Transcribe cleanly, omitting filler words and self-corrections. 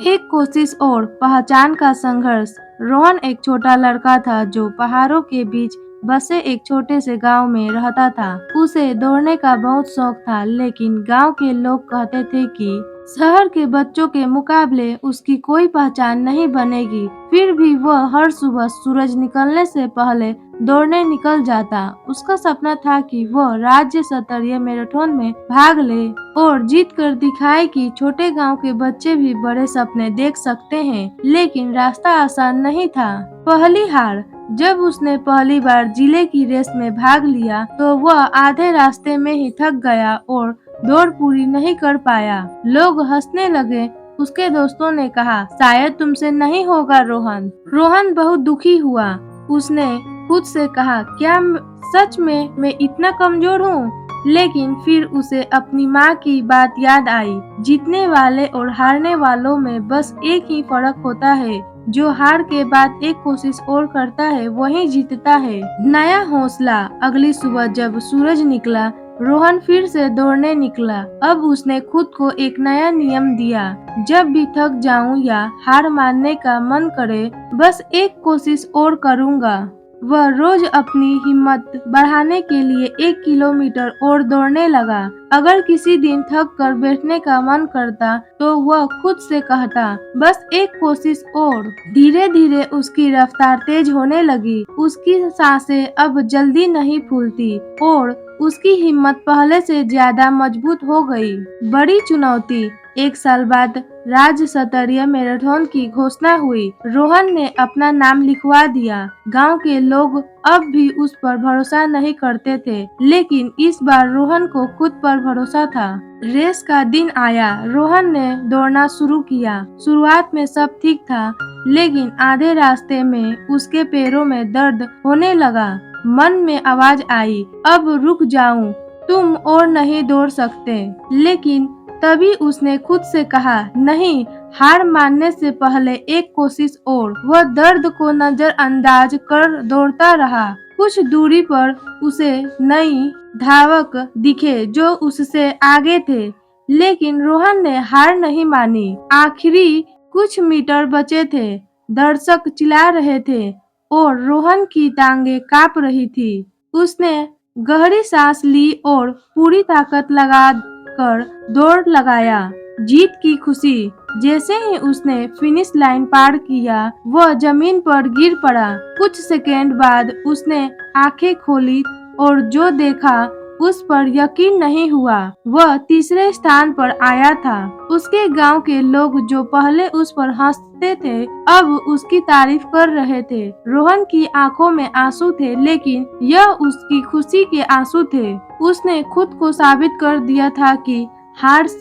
एक कोशिश और पहचान का संघर्ष। रोहन एक छोटा लड़का था जो पहाड़ों के बीच बसे एक छोटे से गांव में रहता था। उसे दौड़ने का बहुत शौक था, लेकिन गांव के लोग कहते थे कि शहर के बच्चों के मुकाबले उसकी कोई पहचान नहीं बनेगी। फिर भी वह हर सुबह सूरज निकलने से पहले दौड़ने निकल जाता। उसका सपना था कि वह राज्य स्तरीय मैराथन में भाग ले और जीत कर दिखाए कि छोटे गांव के बच्चे भी बड़े सपने देख सकते हैं। लेकिन रास्ता आसान नहीं था। पहली हार। जब उसने पहली बार जिले की रेस में भाग लिया तो वह आधे रास्ते में ही थक गया और दौड़ पूरी नहीं कर पाया। लोग हंसने लगे। उसके दोस्तों ने कहा, शायद तुमसे नहीं होगा रोहन। रोहन बहुत दुखी हुआ। उसने खुद से कहा, क्या सच में मैं इतना कमजोर हूँ? लेकिन फिर उसे अपनी माँ की बात याद आई। जीतने वाले और हारने वालों में बस एक ही फर्क होता है, जो हार के बाद एक कोशिश और करता है वही जीतता है। नया हौसला। अगली सुबह जब सूरज निकला, रोहन फिर से दौड़ने निकला। अब उसने खुद को एक नया नियम दिया, जब भी थक जाऊं या हार मानने का मन करे, बस एक कोशिश और करूंगा। वह रोज अपनी हिम्मत बढ़ाने के लिए 1 किलोमीटर और दौड़ने लगा। अगर किसी दिन थक कर बैठने का मन करता तो वह खुद से कहता, बस एक कोशिश और। धीरे धीरे उसकी रफ्तार तेज होने लगी। उसकी सांसें अब जल्दी नहीं फूलती और उसकी हिम्मत पहले से ज्यादा मजबूत हो गई। बड़ी चुनौती। 1 साल बाद राज्य स्तरीय मैराथन की घोषणा हुई। रोहन ने अपना नाम लिखवा दिया। गांव के लोग अब भी उस पर भरोसा नहीं करते थे, लेकिन इस बार रोहन को खुद पर भरोसा था। रेस का दिन आया। रोहन ने दौड़ना शुरू किया। शुरुआत में सब ठीक था, लेकिन आधे रास्ते में उसके पैरों में दर्द होने लगा। मन में आवाज आई, अब रुक जाऊं, तुम और नहीं दौड़ सकते। लेकिन तभी उसने खुद से कहा, नहीं, हार मानने से पहले एक कोशिश और। वह दर्द को नजरअंदाज कर दौड़ता रहा। कुछ दूरी पर उसे नई धावक दिखे जो उससे आगे थे, लेकिन रोहन ने हार नहीं मानी। आखिरी कुछ मीटर बचे थे। दर्शक चिल्ला रहे थे और रोहन की टांगें कांप रही थी। उसने गहरी सांस ली और पूरी ताकत लगाकर दौड़ लगाया। जीत की खुशी। जैसे ही उसने फिनिश लाइन पार किया, वह जमीन पर गिर पड़ा। कुछ सेकंड बाद उसने आंखें खोली और जो देखा उस पर यकीन नहीं हुआ। वह तीसरे स्थान पर आया था। उसके गांव के लोग जो पहले उस पर हंसते थे, अब उसकी तारीफ कर रहे थे। रोहन की आंखों में आंसू थे, लेकिन यह उसकी खुशी के आंसू थे। उसने खुद को साबित कर दिया था कि हार से